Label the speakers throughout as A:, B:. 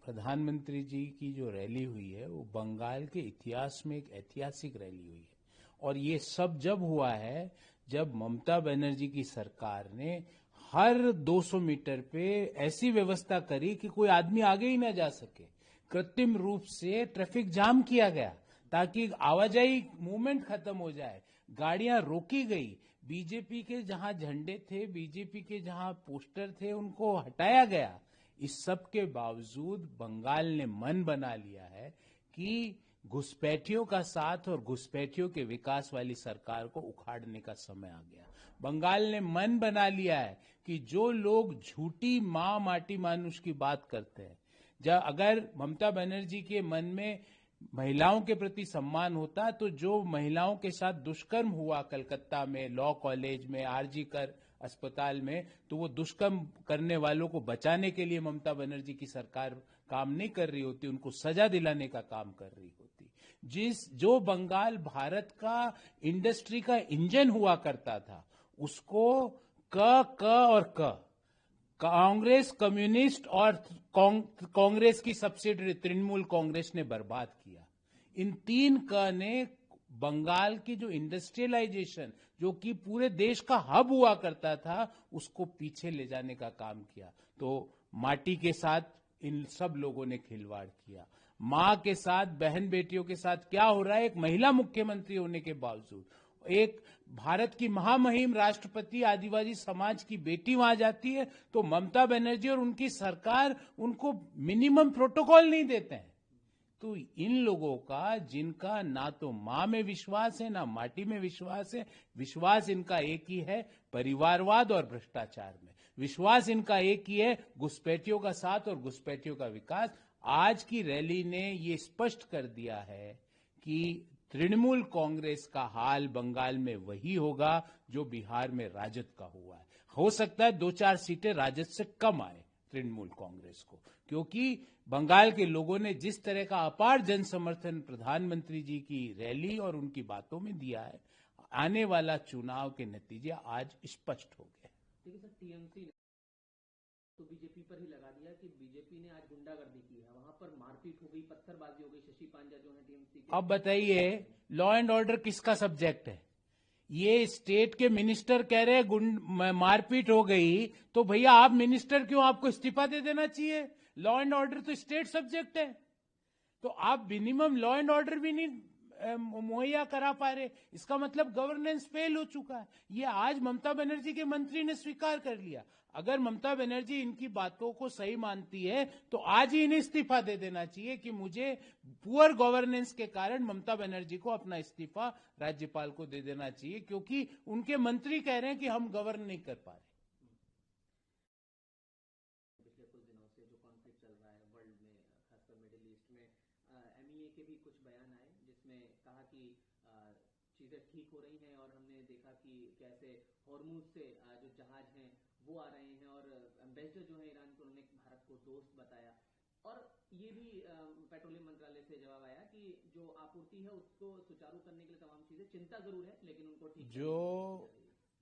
A: प्रधानमंत्री जी की जो रैली हुई है वो बंगाल के इतिहास में एक ऐतिहासिक रैली हुई है। और ये सब जब हुआ है जब ममता बनर्जी की सरकार ने हर 200 मीटर पे ऐसी व्यवस्था करी कि कोई आदमी आगे ही ना जा सके। कृत्रिम रूप से ट्रैफिक जाम किया गया ताकि आवाजाही मूवमेंट खत्म हो जाए। गाड़ियां रोकी गई। बीजेपी के जहां झंडे थे, बीजेपी के जहां पोस्टर थे, उनको हटाया गया। इस सब के बावजूद बंगाल ने मन बना लिया है कि घुसपैठियों का साथ और घुसपैठियों के विकास वाली सरकार को उखाड़ने का समय आ गया। बंगाल ने मन बना लिया है कि जो लोग झूठी मां माटी मानुष की बात करते हैं, जब अगर ममता बनर्जी के मन में महिलाओं के प्रति सम्मान होता तो जो महिलाओं के साथ दुष्कर्म हुआ कलकत्ता में, लॉ कॉलेज में, आरजी कर अस्पताल में, तो वो दुष्कर्म करने वालों को बचाने के लिए ममता बनर्जी की सरकार काम नहीं कर रही होती, उनको सजा दिलाने का काम कर रही होती। जो बंगाल भारत का इंडस्ट्री का इंजन हुआ करता था, उसको क और क कांग्रेस, कम्युनिस्ट और कांग्रेस की सब्सिडरी तृणमूल कांग्रेस ने बर्बाद किया। इन 3 क ने बंगाल की जो इंडस्ट्रियलाइजेशन, जो कि पूरे देश का हब हुआ करता था, उसको पीछे ले जाने का काम किया। तो माटी के साथ इन सब लोगों ने खिलवाड़ किया। मां के साथ, बहन बेटियों के साथ क्या हो रहा है, एक महिला मुख्यमंत्री होने के बावजूद, एक भारत की महामहिम राष्ट्रपति आदिवासी समाज की बेटी वहां जाती है तो ममता बनर्जी और उनकी सरकार उनको मिनिमम प्रोटोकॉल नहीं देते हैं। तो इन लोगों का, जिनका ना तो मां में विश्वास है ना माटी में विश्वास है, विश्वास इनका एक ही है, परिवारवाद और भ्रष्टाचार में। विश्वास इनका एक ही है, घुसपैठियों का साथ और घुसपैठियों का विकास। आज की रैली ने ये स्पष्ट कर दिया है कि तृणमूल कांग्रेस का हाल बंगाल में वही होगा जो बिहार में राजद का हुआ है। हो सकता है 2-4 सीटें राजद से कम आए तृणमूल कांग्रेस को, क्योंकि बंगाल के लोगों ने जिस तरह का अपार जन समर्थन प्रधानमंत्री जी की रैली और उनकी बातों में दिया है, आने वाला चुनाव के नतीजे आज स्पष्ट हो गए।
B: देखिए सर, टीएमसी ने तो बीजेपी पर ही लगा दिया कि बीजेपी ने आज गुंडागर्दी की है, वहां पर मारपीट हो गई, पत्थरबाजी हो गई। शशि पांजा जो है टीएमसी के,
A: अब बताइए, लॉ एंड ऑर्डर किसका सब्जेक्ट है? ये स्टेट के मिनिस्टर कह रहे हैं मारपीट हो गई, तो भैया आप मिनिस्टर क्यों? आपको इस्तीफा दे देना चाहिए। लॉ एंड ऑर्डर तो स्टेट सब्जेक्ट है, तो आप मिनिमम लॉ एंड ऑर्डर भी नहीं मुहैया करा पा रहे। इसका मतलब गवर्नेंस फेल हो चुका है। ये आज ममता बनर्जी के मंत्री ने स्वीकार कर लिया। अगर ममता बनर्जी इनकी बातों को सही मानती है तो आज ही इन्हें इस्तीफा दे देना चाहिए कि मुझे पुअर गवर्नेंस के कारण ममता बनर्जी को अपना इस्तीफा राज्यपाल को दे देना चाहिए, क्योंकि उनके मंत्री कह रहे हैं कि हम गवर्न नहीं कर पा रहे।
B: पिछले कुछ दिनों से जो कॉन्फ्लिक्ट चल रहा है वर्ल्ड में, खासकर मिडिल ईस्ट में, एमईए के भी कुछ बयान आए जिसमें कहा कि चीजें ठीक हो रही हैं और हमने देखा कि कैसे हॉर्मुज से जो जहाज हैं वो आ रहे हैं, और एम्बेसडर जो है ईरान के, उन्होंने भारत को दोस्त बताया। और ये भी पेट्रोलियम मंत्रालय से जवाब आया कि जो आपूर्ति है उसको सुचारू करने के लिए तमाम चीजें, चिंता जरूर है लेकिन उनको ठीक
A: जो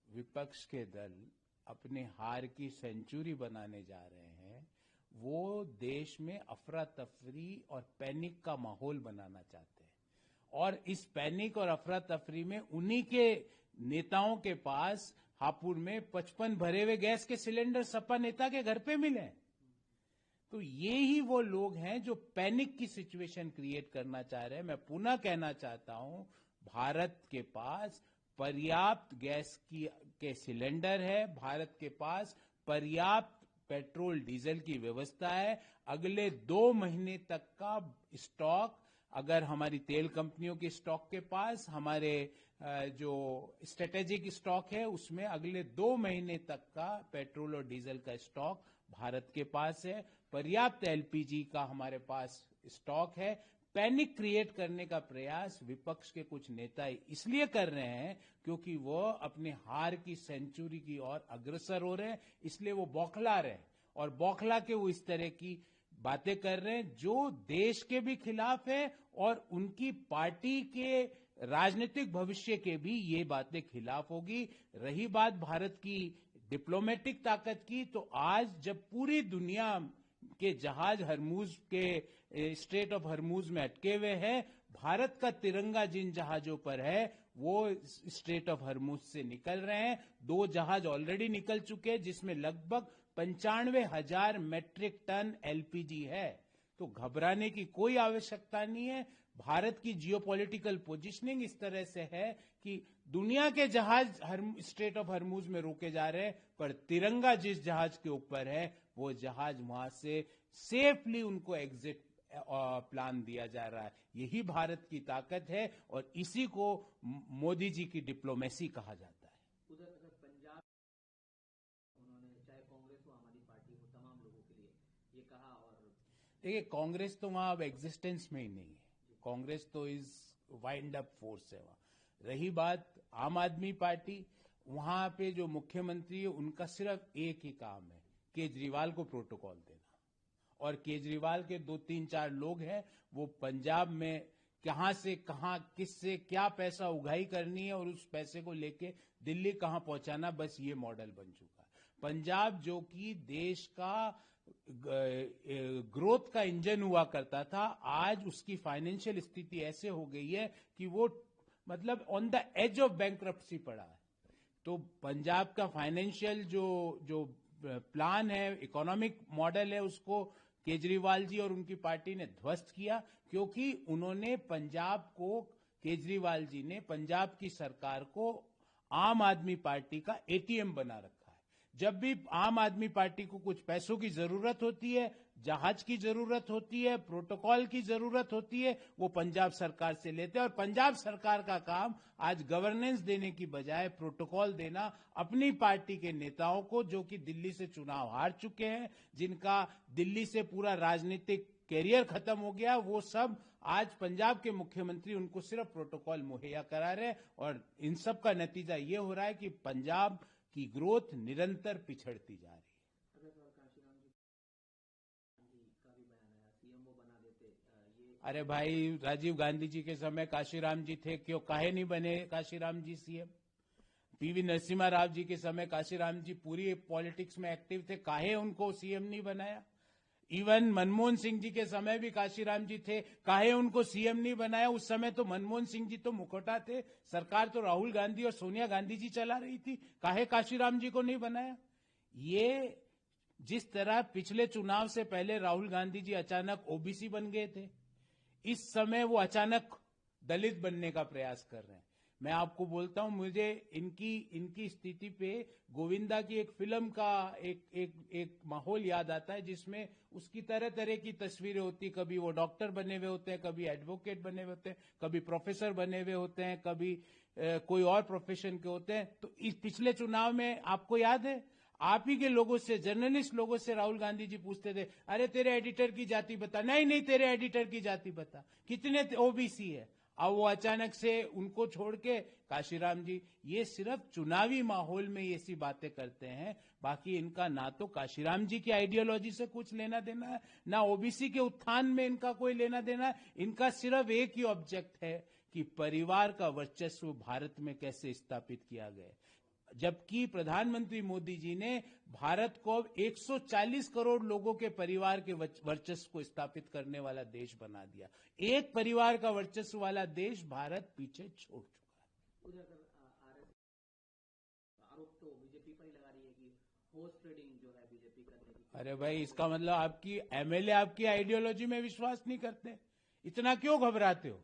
A: विपक्ष के दल अपने हार की सेंचुरी बनाने जा रहे हैं, वो देश में अफरा तफरी और पैनिक का माहौल बनाना चाहते हैं। और इस पैनिक और अफरा तफरी में उन्हीं के नेताओं के पास हापुड़ में 55 भरे हुए गैस के सिलेंडर सपा नेता के घर पे मिले। तो ये ही वो लोग हैं जो पैनिक की सिचुएशन क्रिएट करना चाह रहे हैं। मैं पुनः कहना चाहता हूं, भारत के पास पर्याप्त गैस के सिलेंडर है, भारत के पास पर्याप्त पेट्रोल डीजल की व्यवस्था है। अगले 2 महीने तक का स्टॉक, अगर हमारी तेल कंपनियों के स्टॉक के पास, हमारे जो स्ट्रेटेजिक स्टॉक है उसमें अगले 2 महीने तक का पेट्रोल और डीजल का स्टॉक भारत के पास है। पर्याप्त एलपीजी का हमारे पास स्टॉक है। पैनिक क्रिएट करने का प्रयास विपक्ष के कुछ नेता इसलिए कर रहे हैं क्योंकि वो अपने हार की सेंचुरी की ओर अग्रसर हो रहे हैं, इसलिए वो बौखला रहे हैं। और बौखला के वो इस तरह की बातें कर रहे हैं जो देश के भी खिलाफ है और उनकी पार्टी के राजनीतिक भविष्य के भी ये बातें खिलाफ होगी। रही बात भारत की डिप्लोमेटिक ताकत की, तो आज जब पूरी दुनिया के जहाज हरमुज के स्ट्रेट ऑफ हरमुज में अटके हुए हैं। भारत का तिरंगा जिन जहाजों पर है वो स्ट्रेट ऑफ हरमुज से निकल रहे हैं। 2 जहाज ऑलरेडी निकल चुके हैं जिसमें लगभग 95,000 मेट्रिक टन एलपीजी है। तो घबराने की कोई आवश्यकता नहीं है। भारत की जियोपॉलिटिकल पोजीशनिंग इस तरह से है कि दुनिया के जहाज स्ट्रेट ऑफ हरमुज में रोके जा रहे हैं, पर तिरंगा जिस जहाज के ऊपर है वो जहाज वहां से सेफली उनको एग्जिट प्लान दिया जा रहा है। यही भारत की ताकत है और इसी को मोदी जी की डिप्लोमेसी कहा जाता है।
B: उधर अगर पंजाब उन्होंने चाहे कांग्रेस हो आम आदमी पार्टी हो तमाम लोगों के लिए ये कहा, और
A: देखिए कांग्रेस तो वहां अब एग्जिस्टेंस में ही नहीं है। कांग्रेस तो इज वाइंड अप फोर्स है वहां। रही बात आम आदमी पार्टी, वहां पे जो मुख्यमंत्री है उनका सिर्फ एक ही काम है, केजरीवाल को प्रोटोकॉल देना। और केजरीवाल के 2-3-4 लोग हैं, वो पंजाब में कहां से कहां किससे क्या पैसा उगाही करनी है और उस पैसे को लेके दिल्ली कहां पहुंचाना, बस ये मॉडल बन चुका है। पंजाब जो कि देश का ग्रोथ का इंजन हुआ करता था, आज उसकी फाइनेंशियल स्थिति ऐसे हो गई है कि वो मतलब on the edge of bankruptcy पड़ा है। तो पंजाब का फाइनेंशियल जो प्लान है, इकोनॉमिक मॉडल है, उसको केजरीवाल जी और उनकी पार्टी ने ध्वस्त किया, क्योंकि उन्होंने पंजाब को, केजरीवाल जी ने पंजाब की सरकार को आम आदमी पार्टी का एटीएम बना रखा है। जब भी आम आदमी पार्टी को कुछ पैसों की जरूरत होती है, जहाज की जरूरत होती है, प्रोटोकॉल की जरूरत होती है, वो पंजाब सरकार से लेते हैं। और पंजाब सरकार का काम आज गवर्नेंस देने की बजाय प्रोटोकॉल देना अपनी पार्टी के नेताओं को, जो कि दिल्ली से चुनाव हार चुके हैं, जिनका दिल्ली से पूरा राजनीतिक कैरियर खत्म हो गया, वो सब आज पंजाब के मुख्यमंत्री उनको सिर्फ प्रोटोकॉल मुहैया करा रहे हैं। और इन सब का नतीजा ये हो रहा है कि पंजाब की ग्रोथ निरंतर पिछड़ती जा रही है।
B: अगर काशीराम जी का भी बयान आया, सीएम वो बना देते ये।
A: अरे भाई, राजीव गांधी जी के समय काशीराम जी थे, क्यों काहे नहीं बने काशीराम जी सीएम? पीवी नरसिम्हा राव जी के समय काशीराम जी पूरी पॉलिटिक्स में एक्टिव थे, काहे उनको सीएम नहीं बनाया? इवन मनमोहन सिंह जी के समय भी काशीराम जी थे, काहे उनको सीएम नहीं बनाया? उस समय तो मनमोहन सिंह जी तो मुखौटा थे, सरकार तो राहुल गांधी और सोनिया गांधी जी चला रही थी, काहे काशीराम जी को नहीं बनाया? ये जिस तरह पिछले चुनाव से पहले राहुल गांधी जी अचानक ओबीसी बन गए थे, इस समय वो अचानक दलित बनने का प्रयास कर रहे हैं। मैं आपको बोलता हूं, मुझे इनकी स्थिति पे गोविंदा की एक फिल्म का एक माहौल याद आता है, जिसमें उसकी तरह तरह की तस्वीरें होती। कभी वो डॉक्टर बने हुए होते हैं, कभी एडवोकेट बने हुए होते हैं, कभी प्रोफेसर बने हुए होते हैं, कभी कोई और प्रोफेशन के होते हैं। तो इस पिछले चुनाव में आपको याद है, आप ही के लोगों से, जर्नलिस्ट लोगों से राहुल गांधी जी पूछते थे, अरे तेरे एडिटर की जाति बता। नहीं, तेरे एडिटर की जाति बता, कितने ओबीसी है? अब वो अचानक से उनको छोड़ के काशीराम जी, ये सिर्फ चुनावी माहौल में ये ऐसी बातें करते हैं। बाकी इनका ना तो काशीराम जी की आइडियोलॉजी से कुछ लेना देना है, ना ओबीसी के उत्थान में इनका कोई लेना देना है। इनका सिर्फ एक ही ऑब्जेक्ट है कि परिवार का वर्चस्व भारत में कैसे स्थापित किया गया। जबकि प्रधानमंत्री मोदी जी ने भारत को 140 करोड़ लोगों के परिवार के वर्चस्व को स्थापित करने वाला देश बना दिया। एक परिवार का वर्चस्व वाला देश भारत पीछे छोड़ चुका है।
B: उधर आरोप तो बीजेपी पर ही लगा रही है कि हॉर्स ट्रेडिंग जो है बीजेपी करने की।
A: अरे भाई, इसका मतलब आपकी एमएलए आपकी आइडियोलॉजी में विश्वास नहीं करते, इतना क्यों घबराते हो?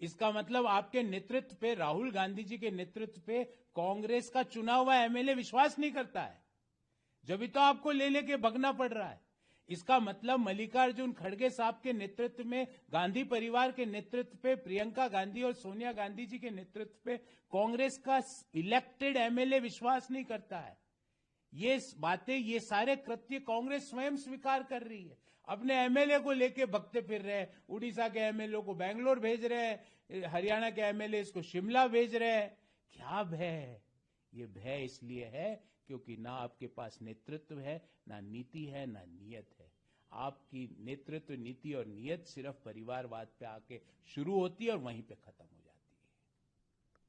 A: इसका मतलब आपके नेतृत्व पे, राहुल गांधी जी के नेतृत्व पे कांग्रेस का चुना हुआ एमएलए विश्वास नहीं करता है, जब भी तो आपको ले लेके भगना पड़ रहा है। इसका मतलब मल्लिकार्जुन खड़गे साहब के नेतृत्व में, गांधी परिवार के नेतृत्व पे, प्रियंका गांधी और सोनिया गांधी जी के नेतृत्व पे कांग्रेस का इलेक्टेड एमएलए विश्वास नहीं करता है। ये बातें, ये सारे कृत्य कांग्रेस स्वयं स्वीकार कर रही है। अपने एमएलए को लेके भगते फिर रहे हैं, उड़ीसा के एमएलए को बेंगलोर भेज रहे हैं, हरियाणा के एमएलए को शिमला भेज रहे हैं। क्या भय है? ये भय इसलिए है क्योंकि ना आपके पास नेतृत्व है, ना नीति है, ना नियत है। आपकी नेतृत्व, नीति और नियत सिर्फ परिवारवाद पे आके शुरू होती है और वहीं पे खत्म होती है।